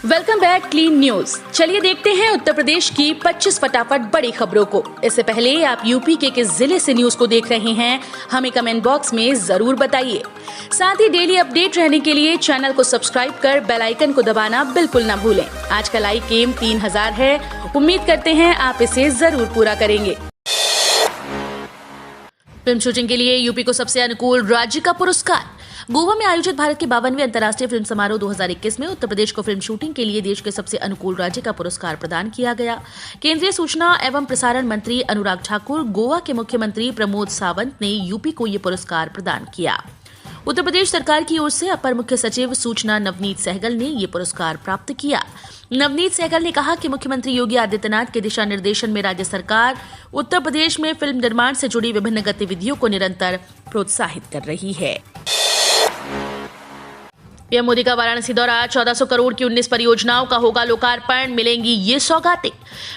Welcome back clean news. चलिए देखते हैं उत्तर प्रदेश की 25 फटाफट बड़ी खबरों को। इससे पहले आप यूपी के किस जिले से न्यूज को देख रहे हैं, हमें कमेंट बॉक्स में जरूर बताइए। साथ ही डेली अपडेट रहने के लिए चैनल को सब्सक्राइब कर बेल आइकन को दबाना बिल्कुल न भूलें। आज का लाइक एम 3000 है, उम्मीद करते हैं आप इसे जरूर पूरा करेंगे। फिल्म शूटिंग के लिए यूपी को सबसे अनुकूल राज्य का पुरस्कार। गोवा में आयोजित भारत के 52वें अंतर्राष्ट्रीय फिल्म समारोह 2021 में उत्तर प्रदेश को फिल्म शूटिंग के लिए देश के सबसे अनुकूल राज्य का पुरस्कार प्रदान किया गया। केंद्रीय सूचना एवं प्रसारण मंत्री अनुराग ठाकुर, गोवा के मुख्यमंत्री प्रमोद सावंत ने यूपी को ये पुरस्कार प्रदान किया। उत्तर प्रदेश सरकार की ओर से अपर मुख्य सचिव सूचना नवनीत सहगल ने ये पुरस्कार प्राप्त किया। नवनीत सहगल ने कहा कि मुख्यमंत्री योगी आदित्यनाथ के दिशा निर्देशन में राज्य सरकार उत्तर प्रदेश में फिल्म निर्माण से जुड़ी विभिन्न गतिविधियों को निरंतर प्रोत्साहित कर रही है। पीएम मोदी का वाराणसी दौरा, 1400 करोड़ की 19 परियोजनाओं का होगा लोकार्पण, मिलेंगी ये सौगातें।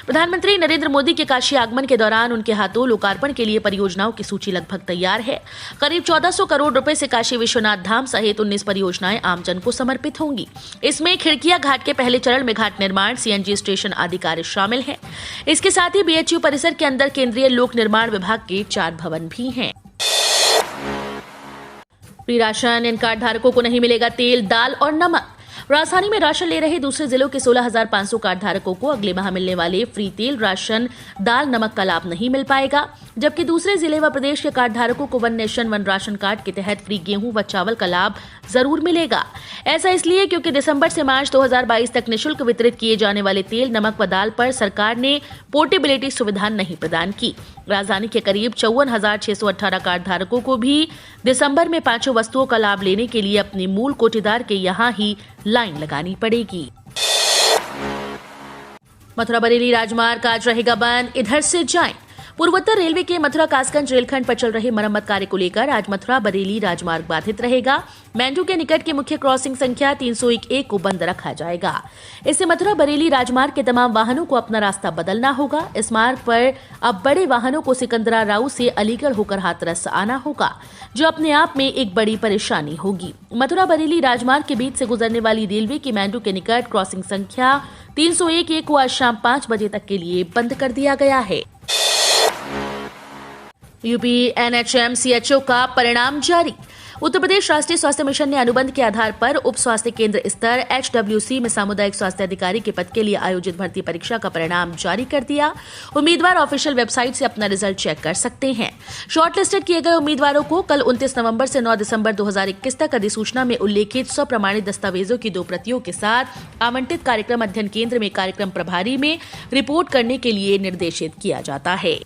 प्रधानमंत्री नरेंद्र मोदी के काशी आगमन के दौरान उनके हाथों लोकार्पण के लिए परियोजनाओं की सूची लगभग तैयार है। करीब 1400 करोड़ रुपए से काशी विश्वनाथ धाम सहित 19 परियोजनाएं आमजन को समर्पित होंगी। इसमें खिड़किया घाट के पहले चरण में घाट निर्माण, सीएनजी स्टेशन आदि कार्य शामिल है। इसके साथ ही बीएचयू परिसर के अंदर केंद्रीय लोक निर्माण विभाग के 4 भवन भी हैं। फ्री राशन, इन कार्ड धारकों को नहीं मिलेगा तेल, दाल और नमक। राजधानी में राशन ले रहे दूसरे जिलों के 16,500 कार्ड धारकों को अगले माह मिलने वाले फ्री तेल, राशन, दाल, नमक का लाभ नहीं मिल पाएगा, जबकि दूसरे जिले व प्रदेश के कार्ड धारकों को one nation one ration card के तहत फ्री गेहूं व चावल का लाभ जरूर मिलेगा। ऐसा इसलिए क्योंकि दिसंबर से मार्च 2022 तक निःशुल्क वितरित किए जाने वाले तेल, नमक व दाल पर सरकार ने पोर्टेबिलिटी सुविधा नहीं प्रदान की। राजधानी के करीब 54,618 कार्ड धारकों को भी दिसंबर में 5 वस्तुओं का लाभ लेने के लिए अपने मूल कोटेदार के यहाँ ही लाइन लगानी पड़ेगी। मथुरा बरेली राजमार्ग आज रहेगा बंद, इधर से जाएं। पूर्वोत्तर रेलवे के मथुरा कासगंज रेलखंड पर चल रहे मरम्मत कार्य को लेकर आज मथुरा बरेली राजमार्ग बाधित रहेगा। मैंडू के निकट के मुख्य क्रॉसिंग संख्या 301 को बंद रखा जाएगा। इससे मथुरा बरेली राजमार्ग के तमाम वाहनों को अपना रास्ता बदलना होगा। इस मार्ग पर अब बड़े वाहनों को सिकंदरा राव से अलीगढ़ होकर हाथरस आना होगा, जो अपने आप में एक बड़ी परेशानी होगी। मथुरा बरेली राजमार्ग के बीच से गुजरने वाली रेलवे की मैंडू के निकट क्रॉसिंग संख्या 301 को आज शाम 5 बजे तक के लिए बंद कर दिया गया है। यूपी एनएचएमसीएचओ का परिणाम जारी। उत्तर प्रदेश राष्ट्रीय स्वास्थ्य मिशन ने अनुबंध के आधार पर उप स्वास्थ्य केंद्र स्तर एचडब्ल्यूसी में सामुदायिक स्वास्थ्य अधिकारी के पद के लिए आयोजित भर्ती परीक्षा का परिणाम जारी कर दिया। उम्मीदवार ऑफिशियल वेबसाइट से अपना रिजल्ट चेक कर सकते हैं। शॉर्टलिस्टेड किए गए उम्मीदवारों को कल 29 नवंबर से 9 दिसंबर 2021 तक अधिसूचना में उल्लेखित स्वप्रमाणित दस्तावेजों की 2 प्रतियों के साथ आवंटित कार्यक्रम अध्ययन केंद्र में कार्यक्रम प्रभारी में रिपोर्ट करने के लिए निर्देशित किया जाता है।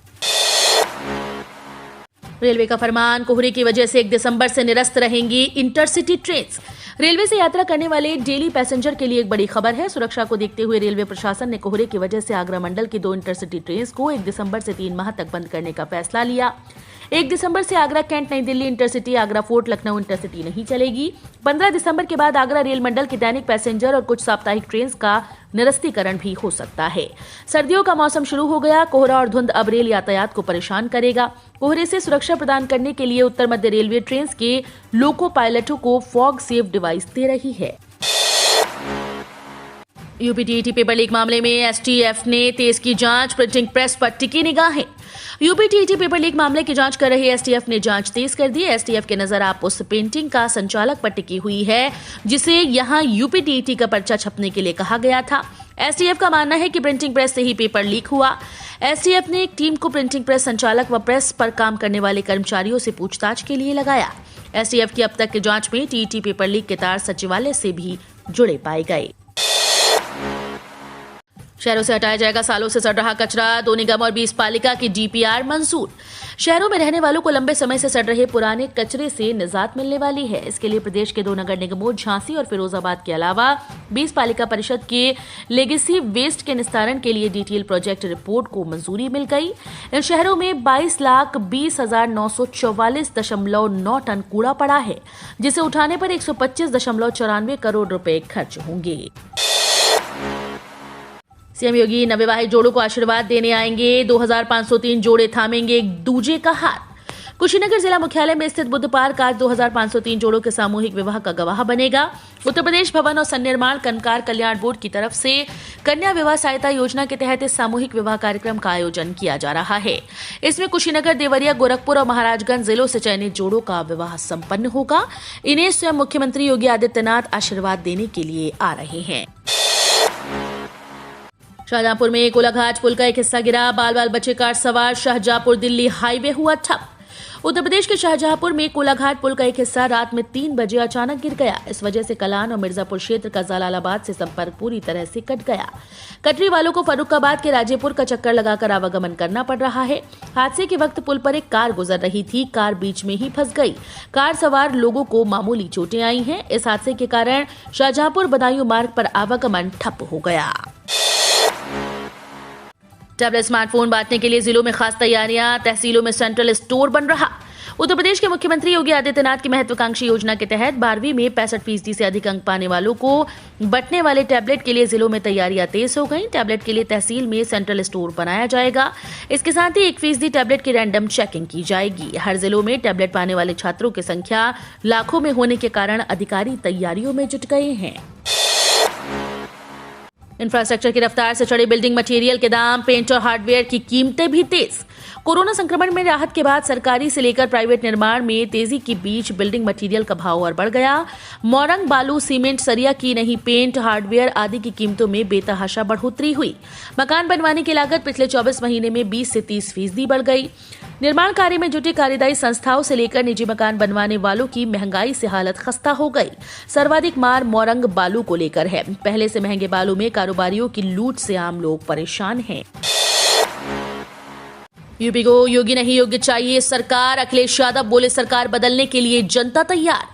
रेलवे का फरमान, कोहरे की वजह से 1 दिसंबर से निरस्त रहेंगी इंटरसिटी ट्रेन। रेलवे से यात्रा करने वाले डेली पैसेंजर के लिए एक बड़ी खबर है। सुरक्षा को देखते हुए रेलवे प्रशासन ने कोहरे की वजह से आगरा मंडल की 2 इंटरसिटी ट्रेन को 1 दिसंबर से 3 माह तक बंद करने का फैसला लिया। 1 दिसंबर से आगरा कैंट नई Delhi intercity, Agra fort Lucknow intercity नहीं चलेगी। 15 दिसंबर के बाद आगरा रेल मंडल की दैनिक पैसेंजर और कुछ साप्ताहिक ट्रेन का निरस्तीकरण भी हो सकता है। सर्दियों का मौसम शुरू हो गया। कोहरा और धुंध अब रेल यातायात को परेशान करेगा। कोहरे से सुरक्षा प्रदान करने के लिए उत्तर मध्य रेलवे ट्रेन के लोको पायलटों को फॉग सेफ डिवाइस दे रही है। यूपीटीईटी पेपर लीक मामले में एसटीएफ ने तेज की जांच, प्रिंटिंग प्रेस पर टिकी निगाहें। यूपीटीईटी पेपर लीक मामले की जांच कर रही एसटीएफ ने जांच तेज कर दी। एसटीएफ की नजर आप उस पेंटिंग का संचालक पर टिकी हुई है जिसे यहां यूपीटीईटी का पर्चा छपने के लिए कहा गया था। एसटीएफ का मानना है कि प्रिंटिंग प्रेस से ही पेपर लीक हुआ। एसटीएफ ने एक टीम को प्रिंटिंग प्रेस संचालक व प्रेस पर काम करने वाले कर्मचारियों से पूछताछ के लिए लगाया। एसटीएफ की अब तक की जांच में टीईटी पेपर लीक के तार सचिवालय से भी जुड़े पाए गए। शहरों से हटाया जाएगा सालों से सड़ रहा कचरा, 2 निगम और 20 पालिका की डीपीआर मंजूर। शहरों में रहने वालों को लंबे समय से सड़ रहे पुराने कचरे से निजात मिलने वाली है। इसके लिए प्रदेश के 2 नगर निगमों झांसी और फिरोजाबाद के अलावा 20 पालिका परिषद के लेगेसी वेस्ट के निस्तारण के लिए डिटेल प्रोजेक्ट रिपोर्ट को मंजूरी मिल गई। इन शहरों में 22,20,944.9 टन कूड़ा पड़ा है, जिसे उठाने पर 125.94 करोड़ रुपए खर्च होंगे। सीएम योगी नवविवाहित जोड़ों को आशीर्वाद देने आएंगे। 2,503 जोड़े थामेंगे एक दूजे का हाथ। कुशीनगर जिला मुख्यालय में स्थित बुद्ध पार्क आज 2503 जोड़ों के सामूहिक विवाह का गवाह बनेगा। उत्तर प्रदेश भवन और सन्निर्माण कर्मकार कल्याण बोर्ड की तरफ से कन्या विवाह सहायता योजना के तहत इस सामूहिक विवाह कार्यक्रम का आयोजन किया जा रहा है। इसमें कुशीनगर, देवरिया, गोरखपुर और महाराजगंज जिलों से चयनित जोड़ों का विवाह संपन्न होगा। इन्हें स्वयं मुख्यमंत्री योगी आदित्यनाथ आशीर्वाद देने के लिए आ रहे हैं। शाहजहांपुर में कोलाघाट पुल का एक हिस्सा गिरा, बाल बाल बचे कार सवार, शाहजहांपुर दिल्ली हाईवे हुआ ठप। उत्तर प्रदेश के शाहजहांपुर में कोलाघाट पुल का एक हिस्सा रात में 3 बजे अचानक गिर गया। इस वजह से कलान और मिर्जापुर क्षेत्र का जलालाबाद से संपर्क पूरी तरह से कट गया। कटरी वालों को फर्रुखाबाद के राजेपुर का चक्कर लगाकर आवागमन करना पड़ रहा है। हादसे के वक्त पुल पर एक कार गुजर रही थी, कार बीच में ही फंस गई। कार सवार लोगों को मामूली चोटें आई हैं। इस हादसे के कारण शाहजहांपुर बदायूं मार्ग पर आवागमन ठप हो गया। टैबलेट स्मार्टफोन बांटने के लिए जिलों में खास तैयारियां, तहसीलों में सेंट्रल स्टोर बन रहा। उत्तर प्रदेश के मुख्यमंत्री योगी आदित्यनाथ की महत्वाकांक्षी योजना के तहत 12वीं में 65% से अधिक अंक पाने वालों को बंटने वाले टैबलेट के लिए जिलों में तैयारियां तेज हो गई। टैबलेट के लिए तहसील में सेंट्रल स्टोर बनाया जाएगा। इसके साथ ही 1% टैबलेट की रैंडम चेकिंग की जाएगी। हर जिलों में टैबलेट पाने वाले छात्रों की संख्या लाखों में होने के कारण अधिकारी तैयारियों में जुट गए हैं। इंफ्रास्ट्रक्चर की रफ्तार से चढ़े बिल्डिंग मटेरियल के दाम, पेंट और हार्डवेयर की कीमतें भी तेज। कोरोना संक्रमण में राहत के बाद सरकारी से लेकर प्राइवेट निर्माण में तेजी के बीच बिल्डिंग मटेरियल का भाव और बढ़ गया। मोरंग, बालू, सीमेंट, सरिया की नहीं पेंट, हार्डवेयर आदि की कीमतों में बेतहाशा बढ़ोतरी हुई। मकान बनवाने की लागत पिछले 24 महीने में 20 से 30% बढ़ गई। निर्माण कार्य में जुटी कार्यदायी संस्थाओं से लेकर निजी मकान बनवाने वालों की महंगाई से हालत खस्ता हो गई। सर्वाधिक मार मोरंग बालू को लेकर है। पहले से महंगे बालू में कारोबारियों की लूट से आम लोग परेशान हैं। यूपी को योगी नहीं योग्य चाहिए सरकार, अखिलेश यादव बोले सरकार बदलने के लिए जनता तैयार।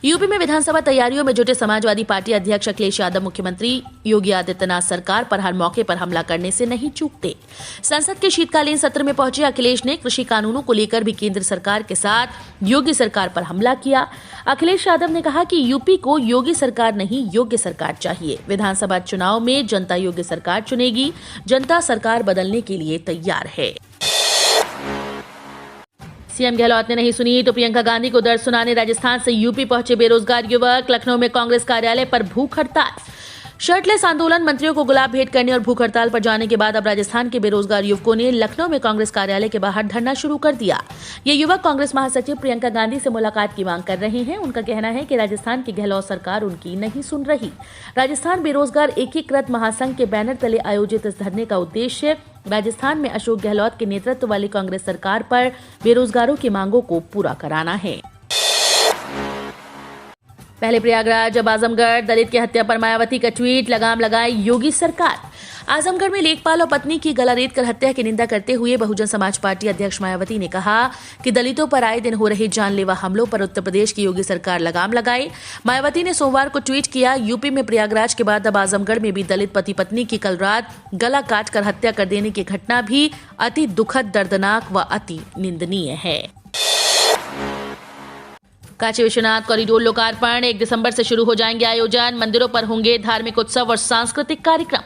यूपी में विधानसभा तैयारियों में जुटे समाजवादी पार्टी अध्यक्ष अखिलेश यादव मुख्यमंत्री योगी आदित्यनाथ सरकार पर हर मौके पर हमला करने से नहीं चूकते। संसद के शीतकालीन सत्र में पहुंचे अखिलेश ने कृषि कानूनों को लेकर भी केंद्र सरकार के साथ योगी सरकार पर हमला किया। अखिलेश यादव ने कहा कि यूपी को योगी सरकार नहीं योग्य सरकार चाहिए। विधानसभा चुनाव में जनता योग्य सरकार चुनेगी। जनता सरकार बदलने के लिए तैयार है। सीएम गहलोत ने नहीं सुनी तो प्रियंका गांधी को दर्द सुनाने राजस्थान से यूपी पहुंचे बेरोजगार युवक। लखनऊ में कांग्रेस कार्यालय पर भूख हड़ताल। शर्टलेस आंदोलन, मंत्रियों को गुलाब भेंट करने और भूख हड़ताल पर जाने के बाद अब राजस्थान के बेरोजगार युवकों ने लखनऊ में कांग्रेस कार्यालय के बाहर धरना शुरू कर दिया। ये युवक कांग्रेस महासचिव प्रियंका गांधी से मुलाकात की मांग कर रहे हैं। उनका कहना है कि राजस्थान की गहलोत सरकार उनकी नहीं सुन रही। राजस्थान बेरोजगार एकीकृत महासंघ के बैनर तले आयोजित इस धरने का उद्देश्य राजस्थान में अशोक गहलोत के नेतृत्व वाली कांग्रेस सरकार पर बेरोजगारों की मांगों को पूरा कराना है। पहले प्रयागराज, अब आजमगढ़। दलित की हत्या पर मायावती का ट्वीट, लगाम लगाए योगी सरकार। आजमगढ़ में लेखपाल और पत्नी की गला रेत कर हत्या की निंदा करते हुए बहुजन समाज पार्टी अध्यक्ष मायावती ने कहा कि दलितों पर आए दिन हो रहे जानलेवा हमलों पर उत्तर प्रदेश की योगी सरकार लगाम लगाए। मायावती ने सोमवार को ट्वीट किया, यूपी में प्रयागराज के बाद अब आजमगढ़ में भी दलित पति पत्नी की कल रात गला काट कर हत्या कर देने की घटना भी अति दुखद, दर्दनाक व अति निंदनीय है। काशी विश्वनाथ कॉरिडोर लोकार्पण, 1 दिसंबर से शुरू हो जाएंगे आयोजन। मंदिरों पर होंगे धार्मिक उत्सव और सांस्कृतिक कार्यक्रम।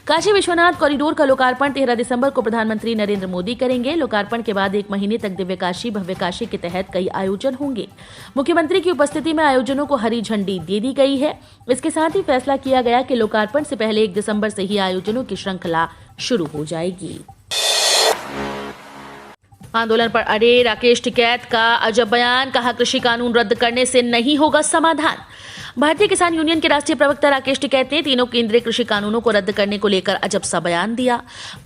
काशी विश्वनाथ कॉरिडोर का लोकार्पण 13 दिसंबर को प्रधानमंत्री नरेंद्र मोदी करेंगे। लोकार्पण के बाद 1 महीने तक दिव्य काशी, भव्य काशी के तहत कई आयोजन होंगे। मुख्यमंत्री की उपस्थिति में आयोजनों को हरी झंडी दे दी गई है। इसके साथ ही फैसला किया गया कि लोकार्पण से पहले 1 दिसंबर से ही आयोजनों की श्रृंखला शुरू हो जाएगी। आंदोलन पर अड़े राकेश टिकैत का अजब बयान, कहा कृषि कानून रद्द करने से नहीं होगा समाधान। भारतीय किसान यूनियन के राष्ट्रीय प्रवक्ता राकेश टिकैत ने तीनों केंद्रीय कृषि कानूनों को रद्द करने को लेकर अजब सा बयान दिया।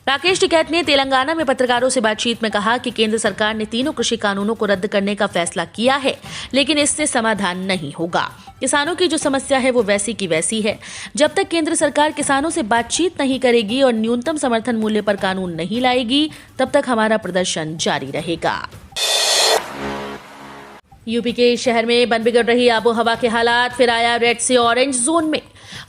राकेश टिकैत ने तेलंगाना में पत्रकारों से बातचीत में कहा कि केंद्र सरकार ने तीनों कृषि कानूनों को रद्द करने का फैसला किया है, लेकिन इससे समाधान नहीं होगा। किसानों की जो समस्या है वो वैसी की वैसी है। जब तक केंद्र सरकार किसानों से बातचीत नहीं करेगी और न्यूनतम समर्थन मूल्य पर कानून नहीं लाएगी, तब तक हमारा प्रदर्शन जारी रहेगा। यूपी के शहर में बन बिगड़ रही आबोहवा के हालात, फिर आया रेड से ऑरेंज जोन में।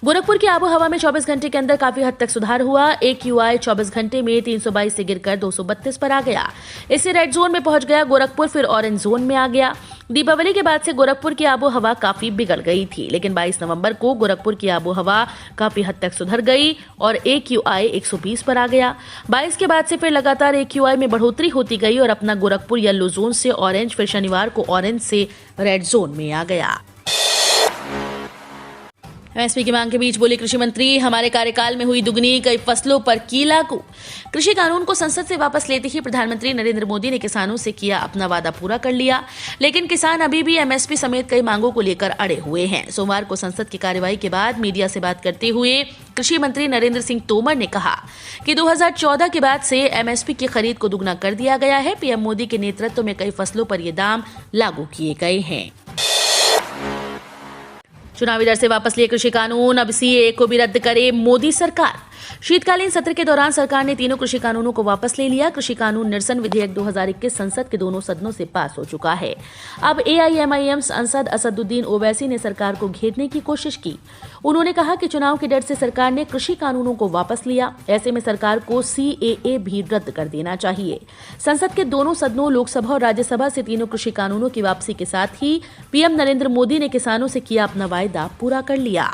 गोरखपुर की आबोहवा में 24 घंटे के अंदर काफी हद तक सुधार हुआ। AQI 24 घंटे में 322 से गिरकर 232 पर आ गया। इससे रेड जोन में पहुंच गया गोरखपुर, फिर ऑरेंज जोन में आ गया। दीपावली के बाद से गोरखपुर की आबो हवा काफी बिगड़ गई थी, लेकिन 22 नवंबर को गोरखपुर की आबो हवा काफी हद तक सुधर गई और AQI 120 पर आ गया। 22 के बाद से फिर लगातार AQI में बढ़ोतरी होती गई और अपना गोरखपुर येलो जोन से ऑरेंज, फिर शनिवार को ऑरेंज से रेड जोन में आ गया। एमएसपी की मांग के बीच बोले कृषि मंत्री, हमारे कार्यकाल में हुई दुगनी, कई फसलों पर की लागू। कृषि कानून को संसद से वापस लेते ही प्रधानमंत्री नरेंद्र मोदी ने किसानों से किया अपना वादा पूरा कर लिया, लेकिन किसान अभी भी एमएसपी समेत कई मांगों को लेकर अड़े हुए हैं। सोमवार को संसद की कार्यवाही के बाद मीडिया से बात करते हुए कृषि मंत्री नरेंद्र सिंह तोमर ने कहा कि 2014 के बाद से एमएसपी की खरीद को दुगना कर दिया गया है। पीएम मोदी के नेतृत्व में कई फसलों पर ये दाम लागू किए गए हैं। चुनावी डर से वापस लिए कृषि कानून, अब सीएए को भी रद्द करे मोदी सरकार। शीतकालीन सत्र के दौरान सरकार ने तीनों कृषि कानूनों को वापस ले लिया। कृषि कानून निरसन विधेयक 2021 संसद के दोनों सदनों से पास हो चुका है। अब AIMIM सांसद असदुद्दीन ओवैसी ने सरकार को घेरने की कोशिश की। उन्होंने कहा कि चुनाव के डर से सरकार ने कृषि कानूनों को वापस लिया, ऐसे में सरकार को CAA भी रद्द कर देना चाहिए। संसद के दोनों सदनों, लोकसभा और राज्यसभा से तीनों कृषि कानूनों की वापसी के साथ ही पीएम नरेंद्र मोदी ने किसानों से किया अपना वायदा पूरा कर लिया।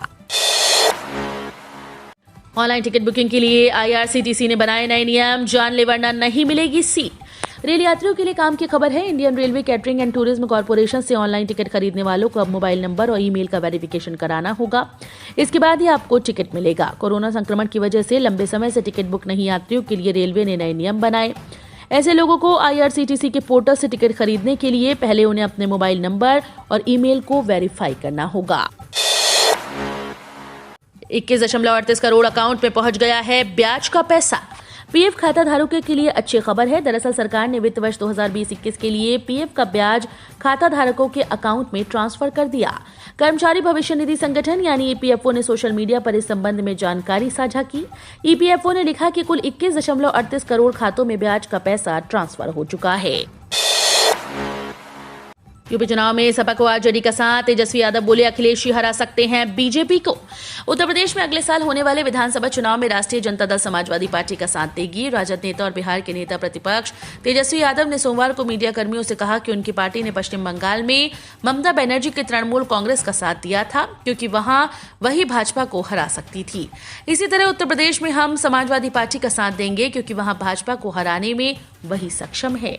ऑनलाइन टिकट बुकिंग के लिए IRCTC ने बनाए नए नियम, जानलेवा नहीं मिलेगी सीट। रेल यात्रियों के लिए काम की खबर है। Indian railway catering and tourism corporation से ऑनलाइन टिकट खरीदने वालों को अब मोबाइल नंबर और ईमेल का वेरिफिकेशन कराना होगा। इसके बाद ही आपको टिकट मिलेगा। कोरोना संक्रमण की वजह से लंबे समय से टिकट बुक नहीं यात्रियों के लिए रेलवे ने नए नियम बनाए। ऐसे लोगों को IRCTC के पोर्टल से टिकट खरीदने के लिए पहले उन्हें अपने मोबाइल नंबर और ईमेल को वेरीफाई करना होगा। 21.38 करोड़ अकाउंट में पहुंच गया है ब्याज का पैसा। पीएफ खाता धारकों के लिए अच्छी खबर है। दरअसल सरकार ने वित्त वर्ष 2020-21 के लिए पीएफ का ब्याज खाता धारकों के अकाउंट में ट्रांसफर कर दिया। कर्मचारी भविष्य निधि संगठन यानी EPFO ने सोशल मीडिया पर इस संबंध में जानकारी साझा की। EPFO ने लिखा कि कुल 21.38 करोड़ खातों में ब्याज का पैसा ट्रांसफर हो चुका है। यूपी चुनाव में सपा को आज जड़ी का साथ। तेजस्वी यादव बोले अखिलेश ही हरा सकते हैं बीजेपी को। उत्तर प्रदेश में अगले साल होने वाले विधानसभा चुनाव में राष्ट्रीय जनता दल समाजवादी पार्टी का साथ देगी। राजद नेता और बिहार के नेता प्रतिपक्ष तेजस्वी यादव ने सोमवार को मीडिया कर्मियों से कहा कि उनकी पार्टी ने पश्चिम बंगाल में ममता बनर्जी के तृणमूल कांग्रेस का साथ दिया था, क्योंकि वहां वही भाजपा को हरा सकती थी। इसी तरह उत्तर प्रदेश में हम समाजवादी पार्टी का साथ देंगे, क्योंकि वहां भाजपा को हराने में वही सक्षम है।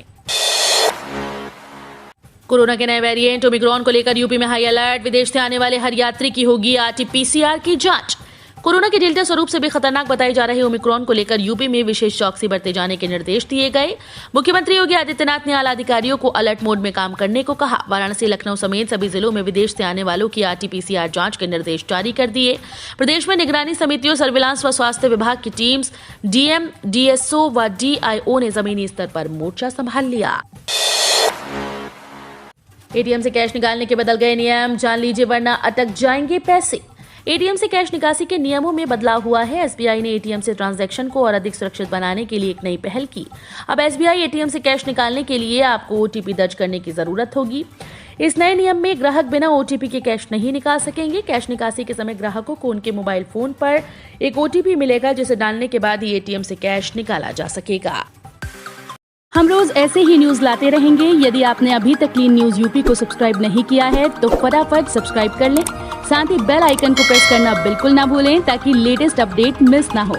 कोरोना के नए वेरिएंट ओमिक्रॉन को लेकर यूपी में हाई अलर्ट। विदेश से आने वाले हर यात्री की होगी RT-PCR की जांच। कोरोना के डेल्टा स्वरूप से भी खतरनाक बताई जा रही ओमिक्रॉन को लेकर यूपी में विशेष चौकसी बरते जाने के निर्देश दिए गए। मुख्यमंत्री योगी आदित्यनाथ ने आला अधिकारियों को अलर्ट मोड में काम करने को कहा। वाराणसी, लखनऊ समेत सभी जिलों में विदेश से आने वालों की RT-PCR जांच के निर्देश जारी कर दिए। प्रदेश में निगरानी समितियों, सर्विलांस व स्वास्थ्य विभाग की टीम्स, DM, DSO व DIO ने जमीनी स्तर पर मोर्चा संभाल लिया। ATM से कैश निकालने के बदल गए नियम, जान लीजिए वरना अटक जाएंगे पैसे। ATM से कैश निकासी के नियमों में बदलाव हुआ है। SBI ने ATM से ट्रांजैक्शन को और अधिक सुरक्षित बनाने के लिए एक नई पहल की। अब SBI ATM से कैश निकालने के लिए आपको OTP दर्ज करने की जरूरत होगी। इस नए नियम में ग्राहक बिना OTP के कैश नहीं निकाल सकेंगे। कैश निकासी के समय ग्राहकों को उनके मोबाइल फोन पर एक OTP मिलेगा, जिसे डालने के बाद ही ATM से कैश निकाला जा सकेगा। हम रोज ऐसे ही न्यूज लाते रहेंगे। यदि आपने अभी तक क्लीन न्यूज यूपी को सब्सक्राइब नहीं किया है तो फटाफट सब्सक्राइब कर लें। साथ ही बेल आइकन को प्रेस करना बिल्कुल ना भूलें, ताकि लेटेस्ट अपडेट मिस ना हो।